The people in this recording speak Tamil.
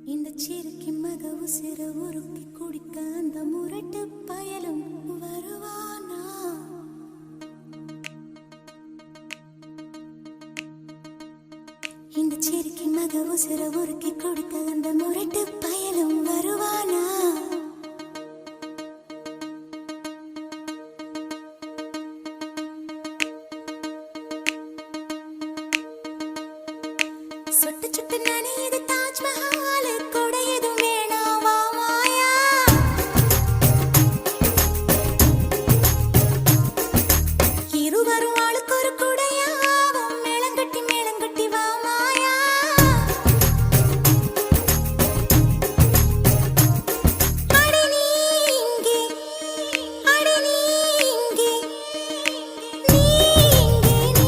இந்த சிறுக்கி மக உசிர உருக்கி குடிக்க அந்த முரட்டு பயலும் வருவானா? இந்த சிறுக்கி மக உசிர உருக்கி குடிக்க அந்த முரட்டு பயலும் வருவானா? சுட்டு சுட்டு நனையுது தாஜ்மஹால்.